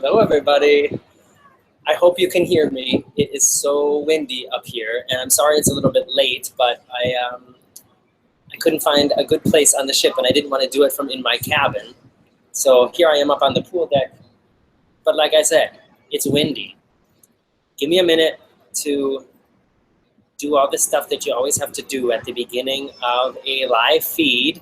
Hello, everybody. I hope you can hear me. It is so windy up here, and I'm sorry it's a little bit late, but I couldn't find a good place on the ship, and I didn't want to do it from in my cabin. So here I am up on the pool deck. But like I said, it's windy. Give me a minute to do all the stuff that you always have to do at the beginning of a live feed.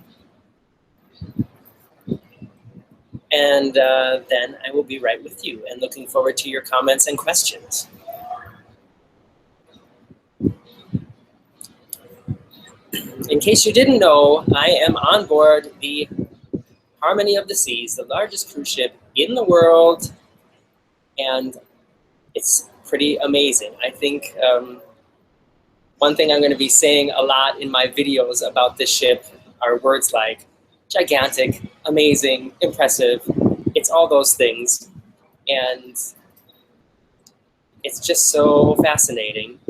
And then I will be right with you and looking forward to your comments and questions. In case you didn't know, I am on board the Harmony of the Seas, the largest cruise ship in the world, and it's pretty amazing. I think one thing I'm going to be saying a lot in my videos about this ship are words like gigantic, amazing, impressive. It's all those things, and it's just so fascinating.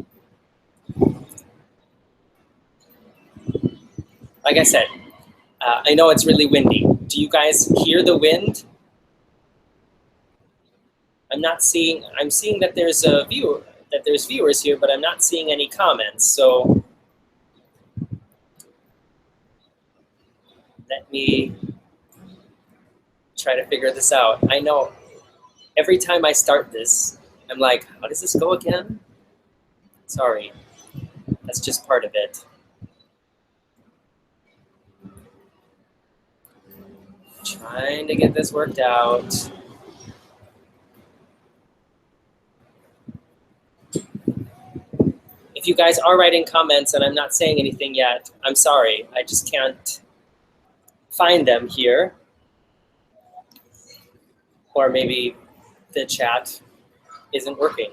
Like I said, I know it's really windy. Do you guys hear the wind? I'm seeing that there's viewers here, but I'm not seeing any comments. So let me try to figure this out. I know every time I start this, I'm like, how does this go again? Sorry, that's just part of it. Trying to get this worked out. If you guys are writing comments and I'm not saying anything yet, I'm sorry. I just can't find them here. Or maybe the chat isn't working.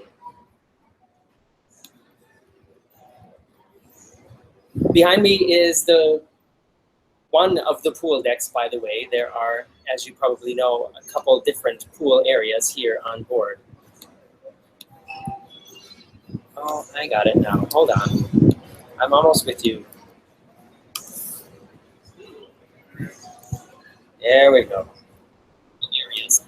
Behind me is one of the pool decks, by the way. There are, as you probably know, a couple different pool areas here on board. Oh, I got it now. Hold on. I'm almost with you. There we go. Areas.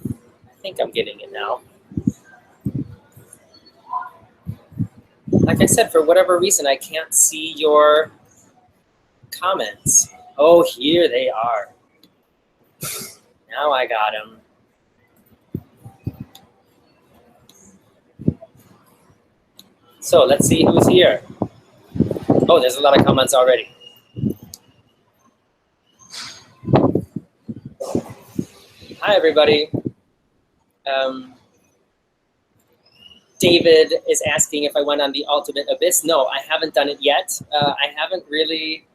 I think I'm getting it now. Like I said, for whatever reason, I can't see your comments. Oh, here they are. Now I got them. So let's see who's here. Oh, there's a lot of comments already. Hi, everybody. David is asking if I went on the Ultimate Abyss. No, I haven't done it yet. I haven't really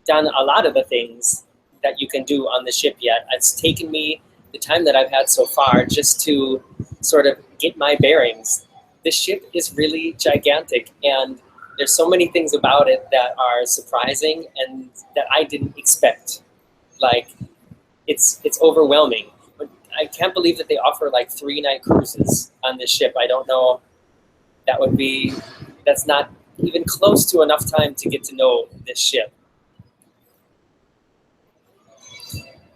done a lot of the things that you can do on the ship yet. It's taken me the time that I've had so far just to sort of get my bearings. The ship is really gigantic, and there's so many things about it that are surprising and that I didn't expect. Like, it's overwhelming. But I can't believe that they offer like 3-night cruises on this ship. I don't know. That's not even close to enough time to get to know this ship.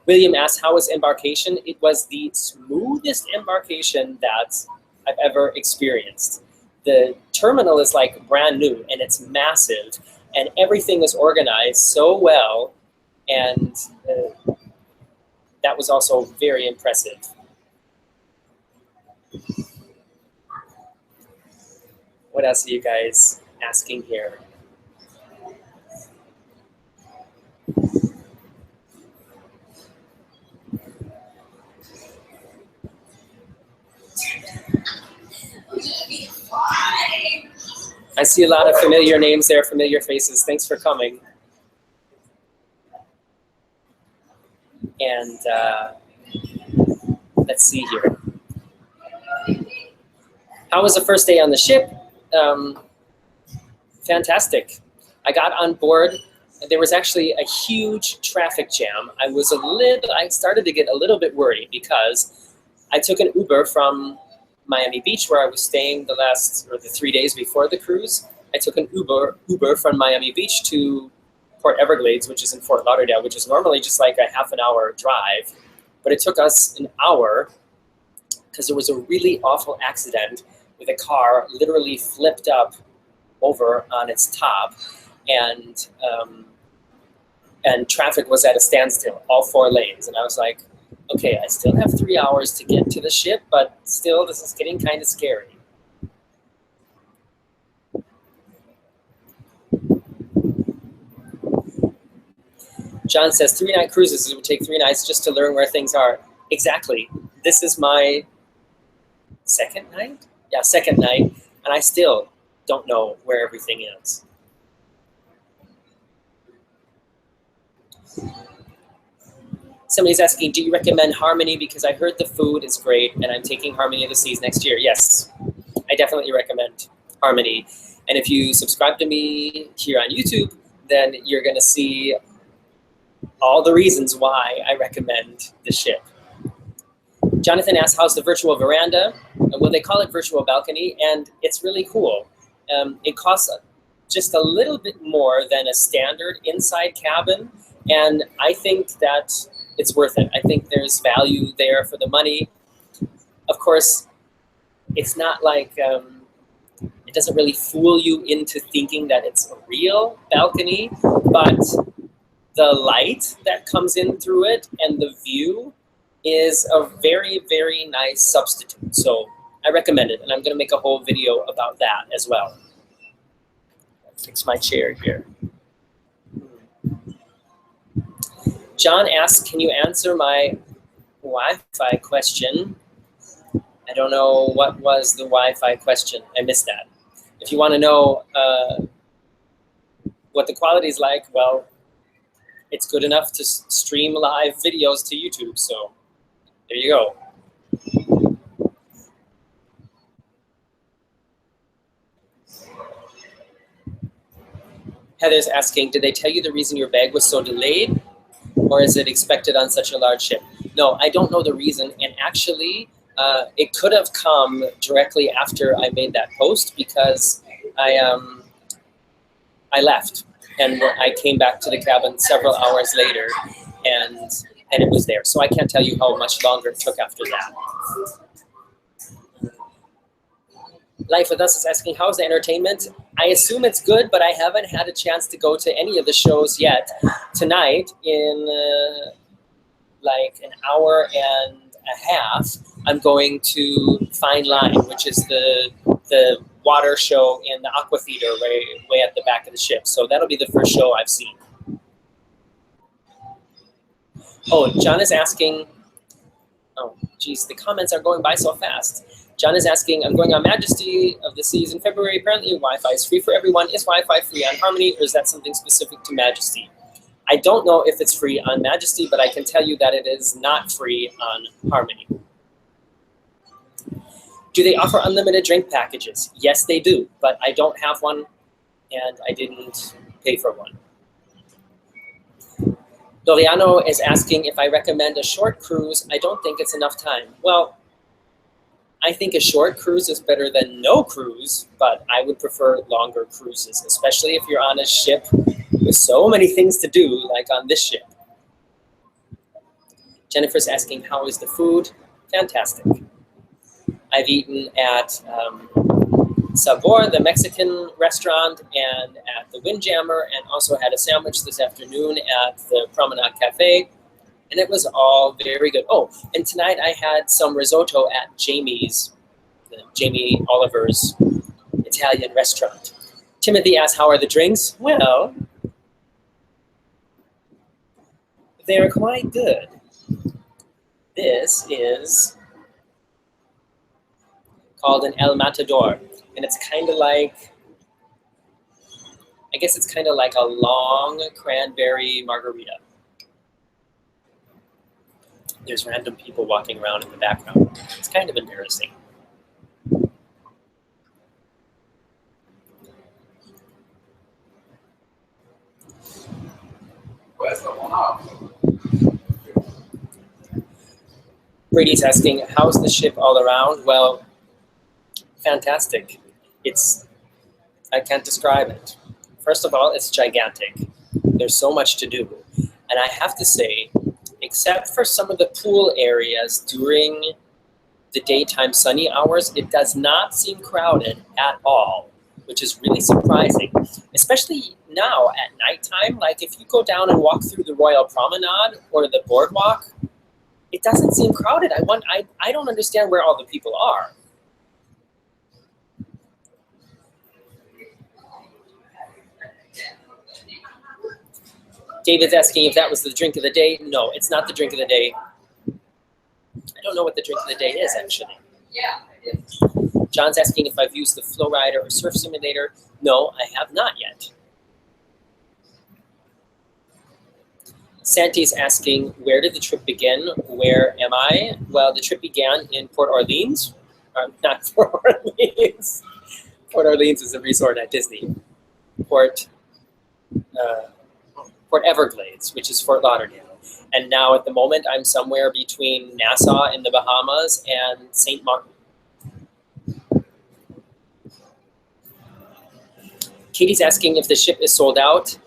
William asked, how was embarkation? It was the smoothest embarkation that I've ever experienced. The terminal is like brand new, and it's massive, and everything is organized so well, and that was also very impressive. What else are you guys asking here? I see a lot of familiar names there, familiar faces. Thanks for coming. And let's see here. How was the first day on the ship? Fantastic. I got on board. There was actually a huge traffic jam. I started to get a little bit worried because I took an Uber from Miami Beach, where I was staying the 3 days before the cruise. I took an Uber from Miami Beach to Port Everglades, which is in Fort Lauderdale, which is normally just like a half an hour drive. But it took us an hour because there was a really awful accident with a car literally flipped up over on its top, and traffic was at a standstill, all 4 lanes. And I was like, okay, I still have 3 hours to get to the ship, but still this is getting kind of scary. John says 3-night cruises, it would take 3 nights just to learn where things are. Exactly. This is my second night? Yeah, second night, and I still don't know where everything is. Somebody's asking, do you recommend Harmony? Because I heard the food is great, and I'm taking Harmony of the Seas next year. Yes, I definitely recommend Harmony. And if you subscribe to me here on YouTube, then you're going to see all the reasons why I recommend the ship. Jonathan asks, how's the virtual veranda? Well, they call it virtual balcony, and it's really cool. It costs just a little bit more than a standard inside cabin, and I think that it's worth it. I think there's value there for the money. Of course, it's not like, it doesn't really fool you into thinking that it's a real balcony, but the light that comes in through it and the view is a very, very nice substitute. So I recommend it, and I'm gonna make a whole video about that as well. Fix my chair here. John asks, can you answer my Wi-Fi question? I don't know what was the Wi-Fi question. I missed that. If you want to know what the quality is like, well, it's good enough to stream live videos to YouTube. So there you go. Heather's asking, did they tell you the reason your bag was so delayed? Or is it expected on such a large ship? No, I don't know the reason. And actually, it could have come directly after I made that post, because I left and I came back to the cabin several hours later, and it was there. So I can't tell you how much longer it took after that. Life with Us is asking, how's the entertainment? I assume it's good, but I haven't had a chance to go to any of the shows yet. Tonight, in like an hour and a half, I'm going to Fine Line, which is the water show in the Aqua Theater way at the back of the ship. So that'll be the first show I've seen. Oh, John is asking, oh, geez, the comments are going by so fast. John is asking, I'm going on Majesty of the Seas in February. Apparently Wi-Fi is free for everyone. Is Wi-Fi free on Harmony, or is that something specific to Majesty? I don't know if it's free on Majesty, but I can tell you that it is not free on Harmony. Do they offer unlimited drink packages? Yes, they do, but I don't have one, and I didn't pay for one. Doriano is asking if I recommend a short cruise. I don't think it's enough time. Well, I think a short cruise is better than no cruise, but I would prefer longer cruises, especially if you're on a ship with so many things to do, like on this ship. Jennifer's asking, how is the food? Fantastic. I've eaten at Sabor, the Mexican restaurant, and at the Windjammer, and also had a sandwich this afternoon at the Promenade Cafe. And it was all very good. Oh, and tonight I had some risotto at Jamie Oliver's Italian restaurant. Timothy asked, how are the drinks? Well, they're quite good. This is called an El Matador. And it's kind of like, I guess it's kind of like a long cranberry margarita. There's random people walking around in the background. It's kind of embarrassing. Brady's asking, how's the ship all around? Well, fantastic. I can't describe it. First of all, it's gigantic. There's so much to do. And I have to say, except for some of the pool areas during the daytime sunny hours, it does not seem crowded at all, which is really surprising, especially now at nighttime. Like if you go down and walk through the Royal Promenade or the boardwalk, it doesn't seem crowded. I don't understand where all the people are. David's asking if that was the drink of the day. No, it's not the drink of the day. I don't know what the drink of the day is, actually. Yeah. John's asking if I've used the Flow Rider or Surf Simulator. No, I have not yet. Santi's asking, where did the trip begin? Where am I? Well, the trip began in Port Orleans. Not Port Orleans. Port Orleans is a resort at Disney. Port Everglades, which is Fort Lauderdale. And now at the moment, I'm somewhere between Nassau in the Bahamas and St. Martin. Katie's asking if the ship is sold out.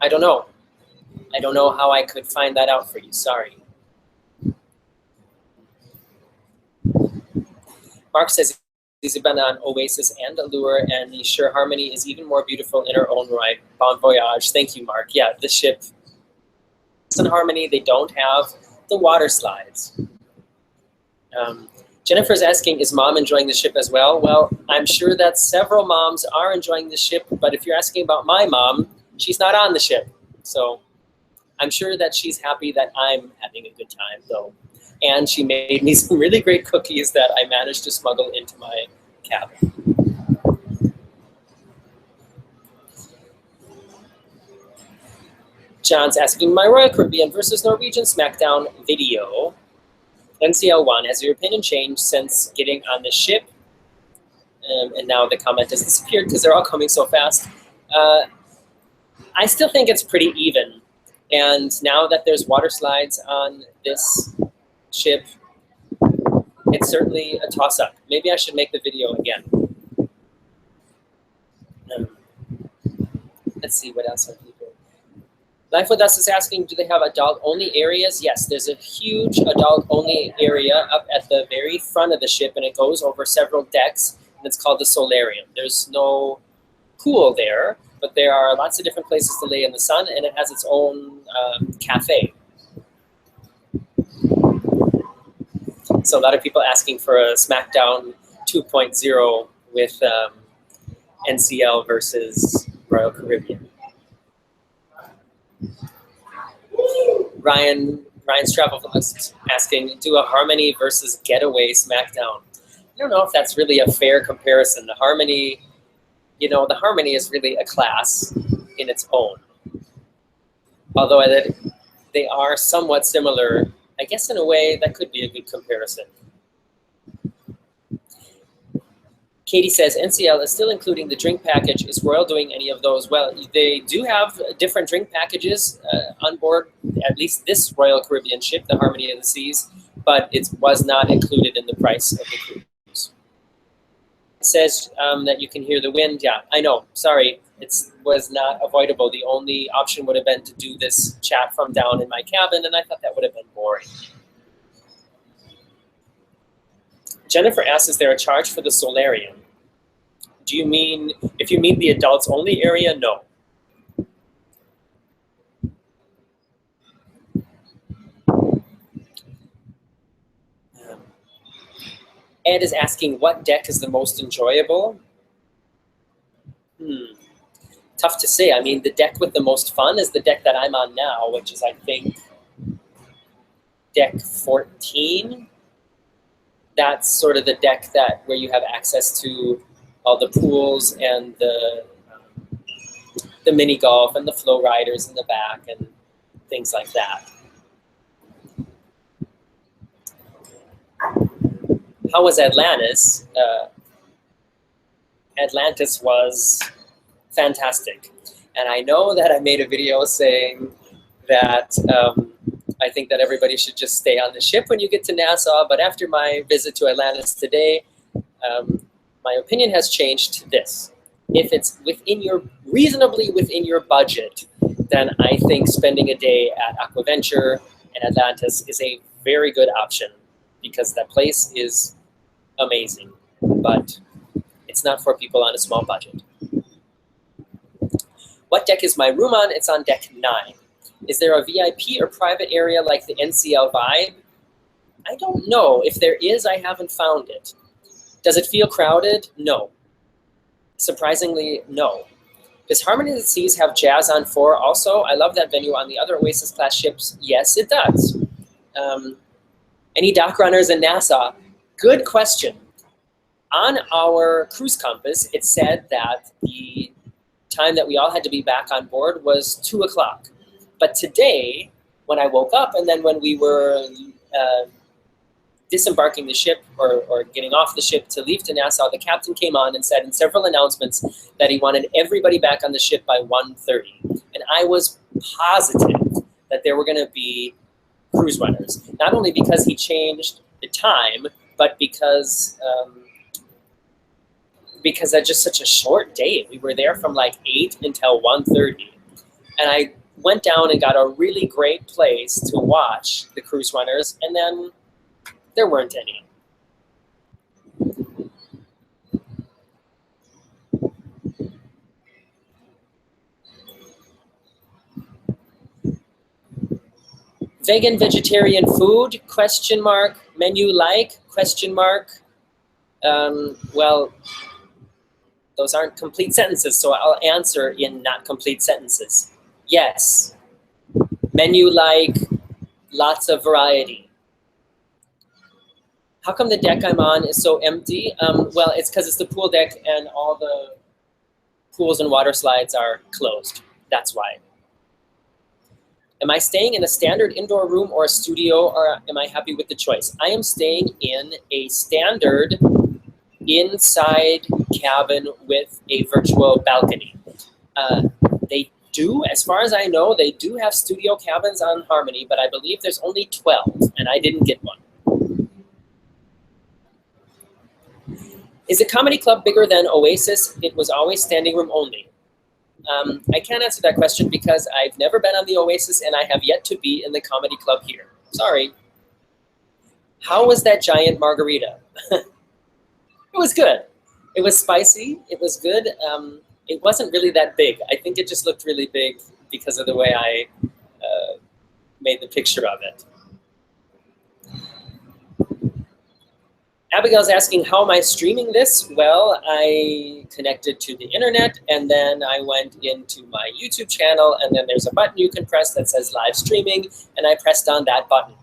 I don't know. I don't know how I could find that out for you. Sorry. Mark says he's been on Oasis and Allure, and he's sure Harmony is even more beautiful in her own right. Bon voyage. Thank you, Mark. Yeah, the ship. In Harmony, they don't have the water slides. Jennifer's asking, is mom enjoying the ship as well? Well, I'm sure that several moms are enjoying the ship, but if you're asking about my mom, she's not on the ship. So I'm sure that she's happy that I'm having a good time, though. And she made me some really great cookies that I managed to smuggle into my cabin. John's asking, my Royal Caribbean versus Norwegian SmackDown video. NCL1, has your opinion changed since getting on the ship? And now the comment has disappeared because they're all coming so fast. I still think it's pretty even. And now that there's water slides on this ship, it's certainly a toss-up. Maybe I should make the video again. Let's see, what else are people? Life With Us is asking, do they have adult-only areas? Yes, there's a huge adult-only area up at the very front of the ship, and it goes over several decks, and it's called the Solarium. There's no pool there, but there are lots of different places to lay in the sun, and it has its own cafe. So a lot of people asking for a SmackDown 2.0 with NCL versus Royal Caribbean. Ryan's Travel Vlogs asking, do a Harmony versus Getaway SmackDown? I don't know if that's really a fair comparison. The Harmony, you know, the Harmony is really a class in its own. Although they are somewhat similar, I guess in a way that could be a good comparison. Katie says, NCL is still including the drink package. Is Royal doing any of those? Well, they do have different drink packages on board, at least this Royal Caribbean ship, the Harmony of the Seas, but it was not included in the price of the cruise. It says that you can hear the wind. Yeah, I know. Sorry, it was not avoidable. The only option would have been to do this chat from down in my cabin, and I thought that would have been boring. Jennifer asks, is there a charge for the Solarium? Do you mean, if you mean the adults only area, no. Ed is asking, what deck is the most enjoyable? Tough to say. I mean, the deck with the most fun is the deck that I'm on now, which is, I think, deck 14. That's sort of the deck where you have access to all the pools and the mini golf and the flow riders in the back and things like that. How was Atlantis? Atlantis was fantastic. And I know that I made a video saying that I think that everybody should just stay on the ship when you get to Nassau, but after my visit to Atlantis today, my opinion has changed to this. if it's reasonably within your budget, then I think spending a day at Aquaventure and Atlantis is a very good option because that place is amazing, but it's not for people on a small budget. What deck is my room on? It's on deck 9. Is there a VIP or private area like the NCL Vibe? I don't know. If there is, I haven't found it. Does it feel crowded? No. Surprisingly, no. Does Harmony of the Seas have jazz on 4 also? I love that venue on the other Oasis-class ships. Yes, it does. Any dock runners in Nassau? Good question. On our cruise compass, it said that the time that we all had to be back on board was 2 o'clock. But today, when I woke up and then when we were disembarking the ship or getting off the ship to leave to Nassau, the captain came on and said in several announcements that he wanted everybody back on the ship by 1:30. And I was positive that there were going to be cruise runners, not only because he changed the time, but because that's just such a short day. We were there from like 8 until 1:30. And I went down and got a really great place to watch the cruise runners, and then there weren't any. Vegan, vegetarian food, question mark, menu like, question mark. Well, those aren't complete sentences, so I'll answer in not complete sentences. Yes, menu like, lots of variety. How come the deck I'm on is so empty? Well, it's because it's the pool deck and all the pools and water slides are closed. That's why. Am I staying in a standard indoor room or a studio, or am I happy with the choice? I am staying in a standard inside cabin with a virtual balcony. They do, as far as I know, they do have studio cabins on Harmony, but I believe there's only 12, and I didn't get one. Is the comedy club bigger than Oasis? It was always standing room only. I can't answer that question because I've never been on the Oasis and I have yet to be in the comedy club here. Sorry. How was that giant margarita? It was good. It was spicy. It was good. It wasn't really that big. I think it just looked really big because of the way I made the picture of it. Abigail's asking, how am I streaming this? Well, I connected to the internet, and then I went into my YouTube channel, and then there's a button you can press that says live streaming, and I pressed on that button.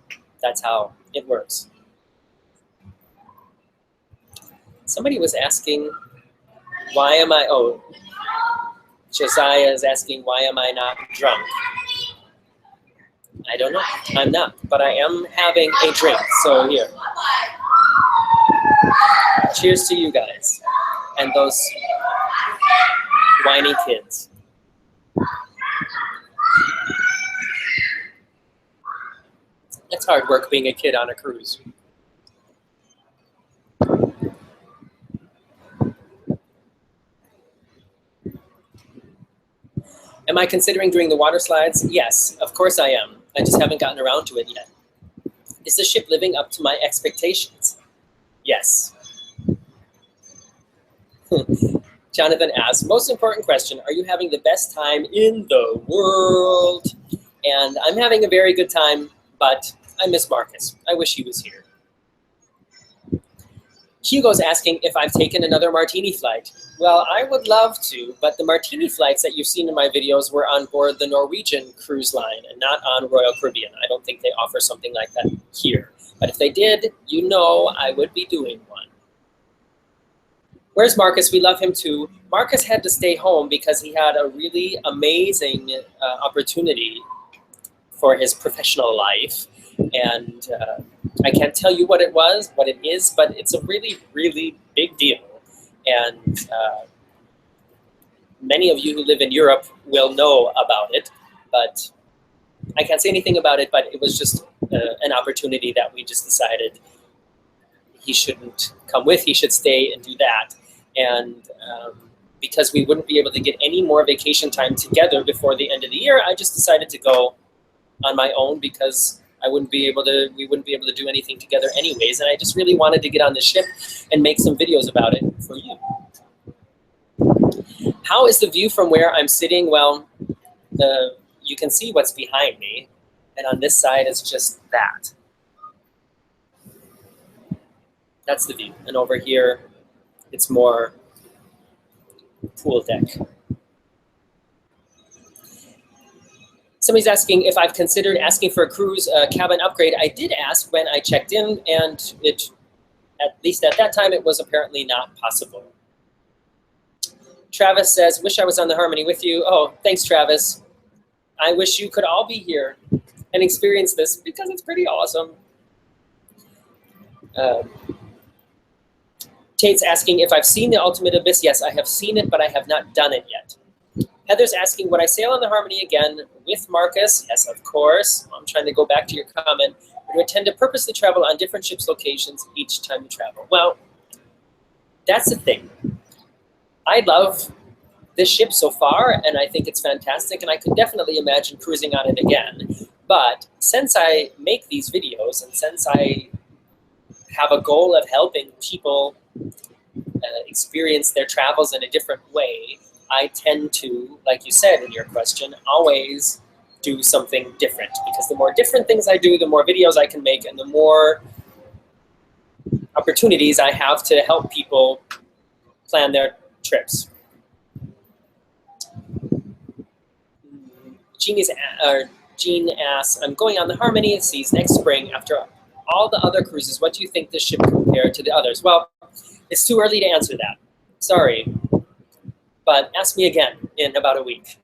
That's how it works. Somebody was asking, why am I, oh, Josiah is asking, why am I not drunk? I don't know. I'm not, but I am having a drink, so here. Cheers to you guys and those whiny kids. It's hard work being a kid on a cruise. Am I considering doing the water slides? Yes, of course I am. I just haven't gotten around to it yet. Is the ship living up to my expectations? Yes. Jonathan asks, most important question, are you having the best time in the world? And I'm having a very good time, but I miss Marcus. I wish he was here. Hugo's asking if I've taken another martini flight. Well, I would love to, but the martini flights that you've seen in my videos were on board the Norwegian cruise line and not on Royal Caribbean. I don't think they offer something like that here. But if they did, you know I would be doing one. Where's Marcus? We love him too. Marcus had to stay home because he had a really amazing opportunity for his professional life. And I can't tell you what it was, what it is, but it's a really, really big deal. And many of you who live in Europe will know about it, but I can't say anything about it, but it was just an opportunity that we just decided he shouldn't come with, he should stay and do that. And because we wouldn't be able to get any more vacation time together before the end of the year, I just decided to go on my own because we wouldn't be able to do anything together anyways. And I just really wanted to get on the ship and make some videos about it for you. How is the view from where I'm sitting? Well, you can see what's behind me. And on this side is just that. That's the view. And over here, it's more pool deck. Somebody's asking if I've considered asking for a cruise cabin upgrade. I did ask when I checked in, and at least at that time, it was apparently not possible. Travis says, wish I was on the Harmony with you. Oh, thanks, Travis. I wish you could all be here and experience this because it's pretty awesome. Tate's asking if I've seen the Ultimate Abyss. Yes, I have seen it, but I have not done it yet. Heather's asking, would I sail on the Harmony again with Marcus? Yes, of course. I'm trying to go back to your comment. Or do I tend to purposely travel on different ships' locations each time you travel? Well, that's the thing. I love this ship so far, and I think it's fantastic, and I could definitely imagine cruising on it again. But since I make these videos, and since I have a goal of helping people experience their travels in a different way, I tend to, like you said in your question, always do something different. Because the more different things I do, the more videos I can make, and the more opportunities I have to help people plan their trips. Jean asks, I'm going on the Harmony Seas next spring after all the other cruises. What do you think this ship compared to the others? Well, it's too early to answer that. Sorry. But ask me again in about a week.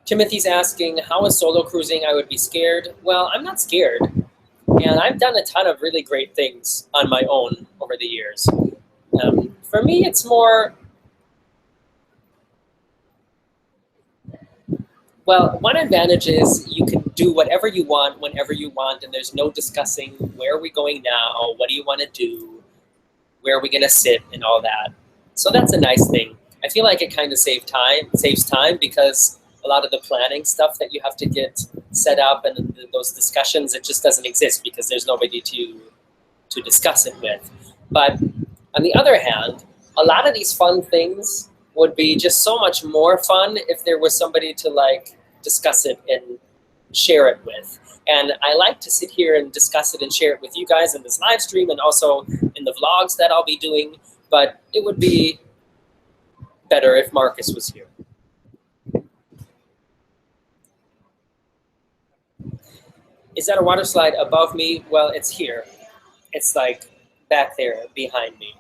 Timothy's asking, how is solo cruising? I would be scared. Well, I'm not scared. And I've done a ton of really great things on my own over the years. For me, it's more, well, one advantage is you can do whatever you want, whenever you want, and there's no discussing where are we going now, what do you want to do, where are we going to sit, and all that. So that's a nice thing. I feel like it kind of saves time because a lot of the planning stuff that you have to get set up and those discussions, it just doesn't exist because there's nobody to discuss it with. But on the other hand, a lot of these fun things would be just so much more fun if there was somebody to like discuss it and share it with. And I like to sit here and discuss it and share it with you guys in this live stream and also in the vlogs that I'll be doing, but it would be better if Marcus was here. Is that a water slide above me? Well, it's here. It's like back there behind me.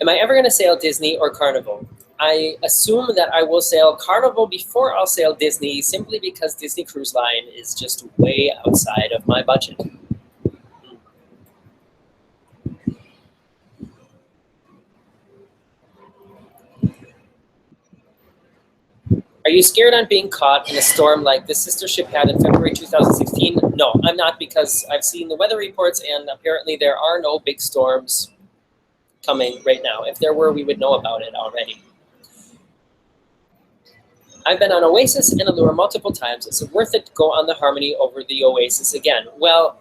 Am I ever going to sail Disney or Carnival? I assume that I will sail Carnival before I'll sail Disney, simply because Disney Cruise Line is just way outside of my budget. Are you scared on being caught in a storm like this sister ship had in February 2016? No, I'm not, because I've seen the weather reports and apparently there are no big storms coming right now. If there were, we would know about it already. I've been on Oasis and Allure multiple times. Is it worth it to go on the Harmony over the Oasis again? Well,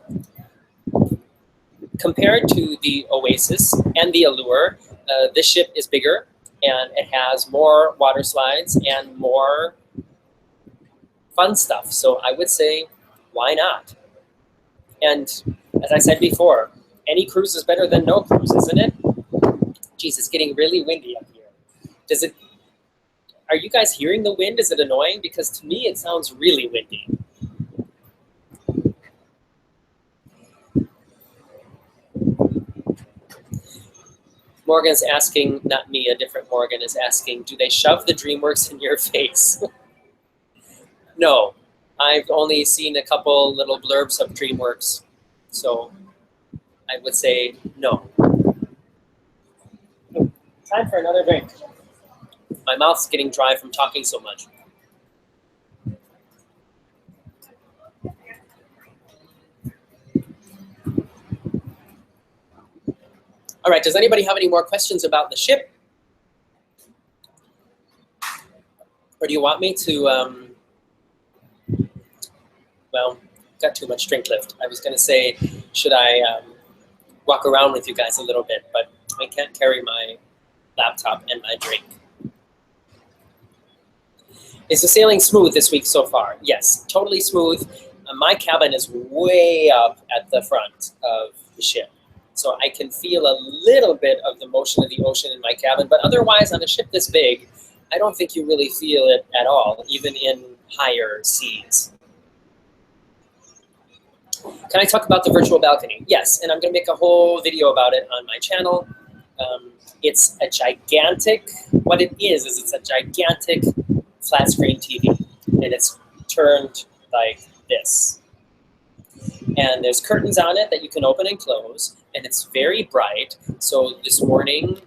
compared to the Oasis and the Allure, this ship is bigger and it has more water slides and more fun stuff. So I would say, why not? And as I said before, any cruise is better than no cruise, isn't it? Geez, it's getting really windy up here. Are you guys hearing the wind? Is it annoying? Because to me, it sounds really windy. Morgan's asking, not me, a different Morgan is asking, do they shove the DreamWorks in your face? No, I've only seen a couple little blurbs of DreamWorks, so I would say no. Time for another drink. My mouth's getting dry from talking so much. All right, does anybody have any more questions about the ship? Or do you want me to, well, got too much drink left. I was gonna say, should I walk around with you guys a little bit, but I can't carry my laptop and my drink. Is the sailing smooth this week so far? Yes, totally smooth. My cabin is way up at the front of the ship, so I can feel a little bit of the motion of the ocean in my cabin, but otherwise on a ship this big, I don't think you really feel it at all, even in higher seas. Can I talk about the virtual balcony? Yes, and I'm going to make a whole video about it on my channel. It's a gigantic, what it is it's a gigantic flat screen TV, and it's turned like this. And there's curtains on it that you can open and close, and it's very bright. So this morning,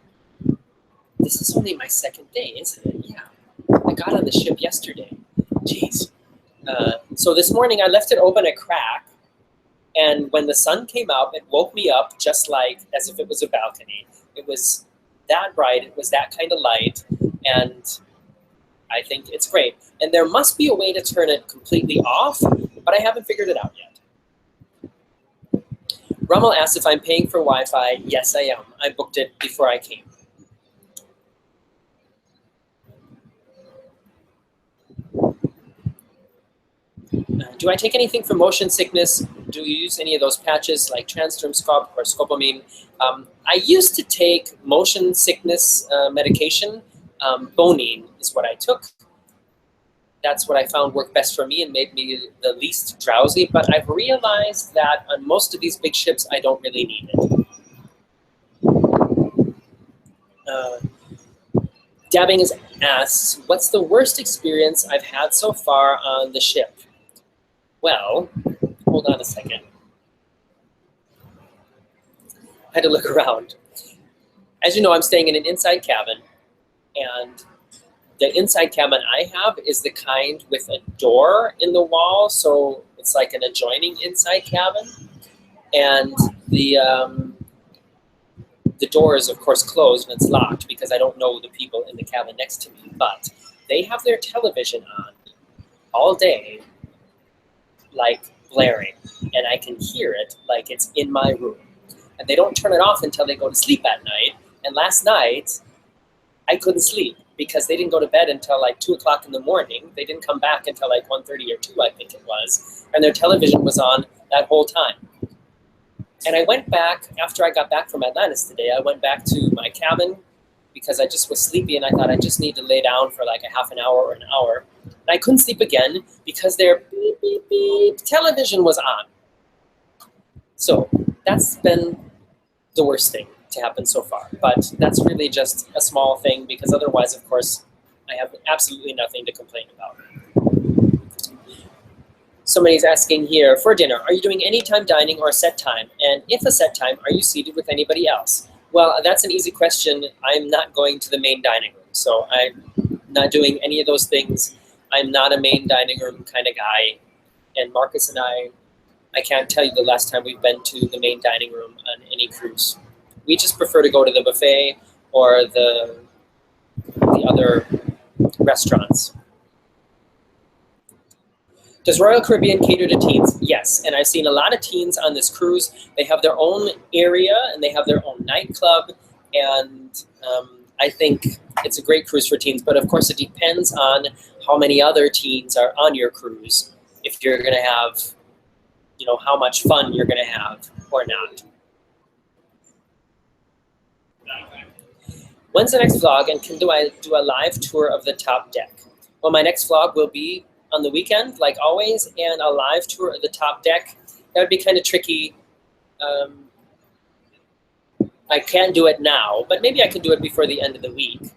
this is only my second day, isn't it? Yeah, I got on the ship yesterday. Jeez. So this morning I left it open a crack, and when the sun came out, it woke me up just like as if it was a balcony. It was that bright, it was that kind of light, and I think it's great. And there must be a way to turn it completely off, but I haven't figured it out yet. Rummel asked if I'm paying for Wi-Fi. Yes, I am. I booked it before I came. Do I take anything for motion sickness? Do you use any of those patches like Transderm Scop or Scopamine? I used to take motion sickness medication. Bonine is what I took. That's what I found worked best for me and made me the least drowsy, but I've realized that on most of these big ships, I don't really need it. Dabbing is asked, what's the worst experience I've had so far on the ship? Well, hold on a second. I had to look around. As you know, I'm staying in an inside cabin, and the inside cabin I have is the kind with a door in the wall, so it's like an adjoining inside cabin. And the door is, of course, closed and it's locked because I don't know the people in the cabin next to me. But they have their television on all day, like blaring, and I can hear it like it's in my room. And they don't turn it off until they go to sleep at night. And last night, I couldn't sleep because they didn't go to bed until like 2 o'clock in the morning. They didn't come back until like 1:30 or 2, I think it was. And their television was on that whole time. And I went back, after I got back from Atlantis today, I went back to my cabin because I just was sleepy and I thought I just need to lay down for like a half an hour or an hour. And I couldn't sleep again because their beep, beep, beep television was on. So that's been the worst thing to happen so far. But that's really just a small thing because otherwise, of course, I have absolutely nothing to complain about. Somebody's asking here, for dinner, are you doing anytime dining or a set time? And if a set time, are you seated with anybody else? Well, that's an easy question. I'm not going to the main dining room, so I'm not doing any of those things. I'm not a main dining room kind of guy. And Marcus and I can't tell you the last time we've been to the main dining room on any cruise. We just prefer to go to the buffet or the other restaurants. Does Royal Caribbean cater to teens? Yes, and I've seen a lot of teens on this cruise. They have their own area and they have their own nightclub, and I think it's a great cruise for teens, but of course it depends on how many other teens are on your cruise, if you're gonna have, you know, how much fun you're gonna have or not. When's the next vlog, and do I do a live tour of the top deck? Well, my next vlog will be on the weekend, like always, and a live tour of the top deck. That would be kind of tricky. I can't do it now, but maybe I could do it before the end of the week.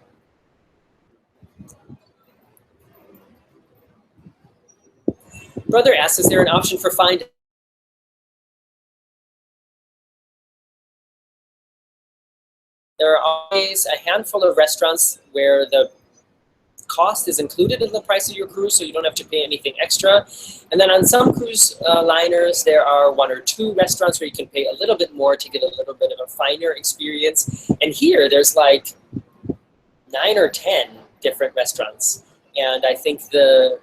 Brother asks, is there an option for find? There are always a handful of restaurants where the cost is included in the price of your cruise, so you don't have to pay anything extra. And then on some cruise liners, there are 1 or 2 restaurants where you can pay a little bit more to get a little bit of a finer experience. And here, there's like 9 or 10 different restaurants. And I think the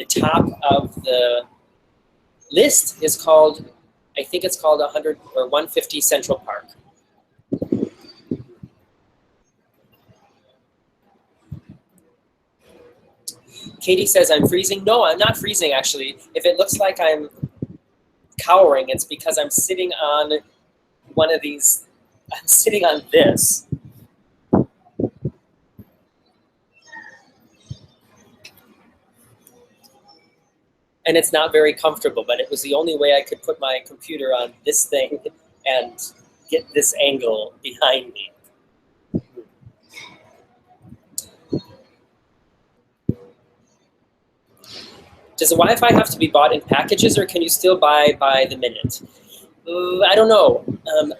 top of the list is called, I think it's called 100 or 150 Central Park. Katie says, I'm freezing. No, I'm not freezing, actually. If it looks like I'm cowering, it's because I'm sitting on one of these, I'm sitting on this. And it's not very comfortable, but it was the only way I could put my computer on this thing and get this angle behind me. Does the Wi-Fi have to be bought in packages, or can you still buy by the minute? I don't know.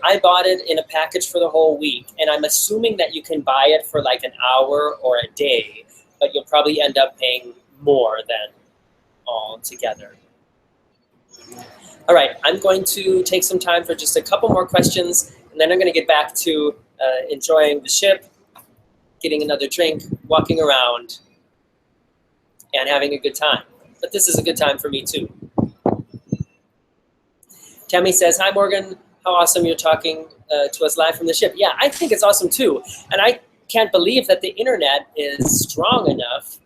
I bought it in a package for the whole week, and I'm assuming that you can buy it for like an hour or a day, but you'll probably end up paying more than all together. All right, I'm going to take some time for just a couple more questions, and then I'm going to get back to enjoying the ship, getting another drink, walking around, and having a good time. But this is a good time for me too. Tammy says, hi Morgan, how awesome you're talking to us live from the ship. Yeah, I think it's awesome too. And I can't believe that the internet is strong enough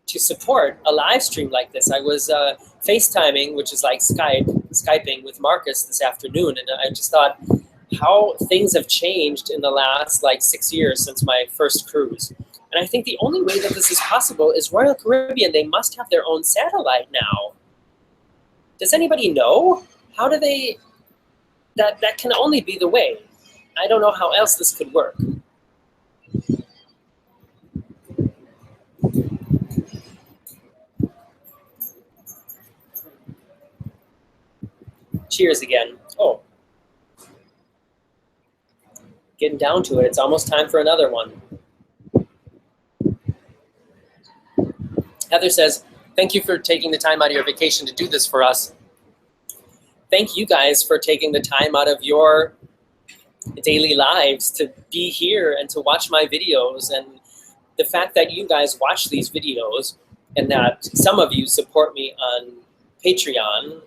to support a live stream like this. I was FaceTiming, which is like Skyping with Marcus this afternoon, and I just thought how things have changed in the last like 6 years since my first cruise. And I think the only way that this is possible is Royal Caribbean. They must have their own satellite now. Does anybody know? How do they, that can only be the way. I don't know how else this could work. Cheers again. Oh. Getting down to it. It's almost time for another one. Heather says, thank you for taking the time out of your vacation to do this for us. Thank you guys for taking the time out of your daily lives to be here and to watch my videos. And the fact that you guys watch these videos and that some of you support me on Patreon,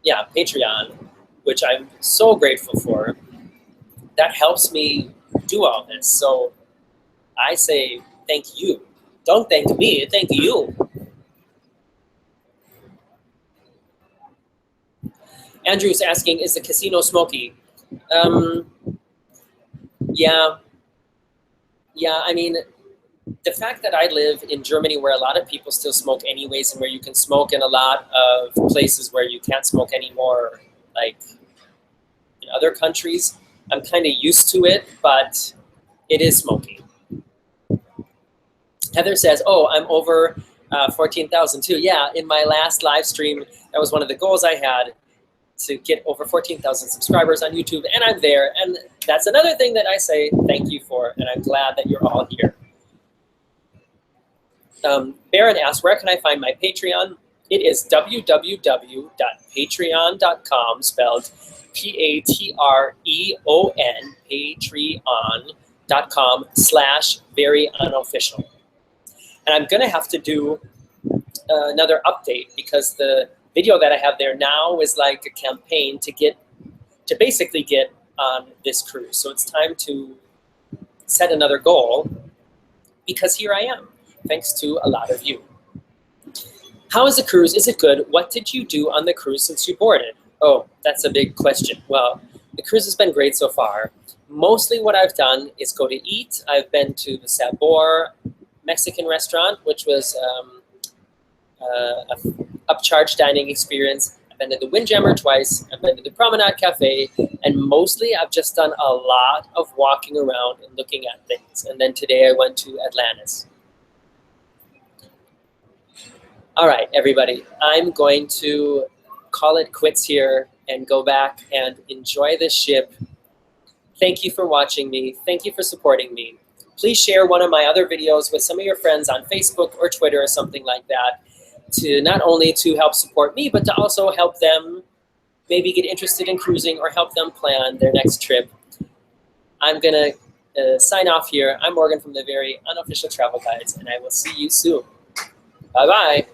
Patreon, which I'm so grateful for, that helps me do all this. So I say thank you. Don't thank me, thank you. Andrew's asking, is the casino smoky? Yeah, I mean, the fact that I live in Germany where a lot of people still smoke anyways and where you can smoke in a lot of places where you can't smoke anymore, like in other countries, I'm kind of used to it, but it is smoky. Heather says, oh, I'm over 14,000 too. Yeah, in my last live stream, that was one of the goals I had, to get over 14,000 subscribers on YouTube, and I'm there. And that's another thing that I say thank you for, and I'm glad that you're all here. Baron asks, where can I find my Patreon? It is www.patreon.com, spelled P-A-T-R-E-O-N, patreon.com/veryunofficial. And I'm gonna have to do another update because the video that I have there now is like a campaign to basically get on this cruise. So it's time to set another goal because here I am, thanks to a lot of you. How is the cruise? Is it good? What did you do on the cruise since you boarded? Oh, that's a big question. Well, the cruise has been great so far. Mostly what I've done is go to eat. I've been to the Sabor Mexican restaurant, which was a upcharge dining experience. I've been to the Windjammer twice. I've been to the Promenade Cafe, and mostly I've just done a lot of walking around and looking at things. And then today I went to Atlantis. All right, everybody, I'm going to call it quits here and go back and enjoy this ship. Thank you for watching me. Thank you for supporting me. please share one of my other videos with some of your friends on Facebook or Twitter or something like that, to not only to help support me, but to also help them maybe get interested in cruising or help them plan their next trip. I'm gonna sign off here. I'm Morgan from the Very Unofficial Travel Guides, and I will see you soon. Bye-bye.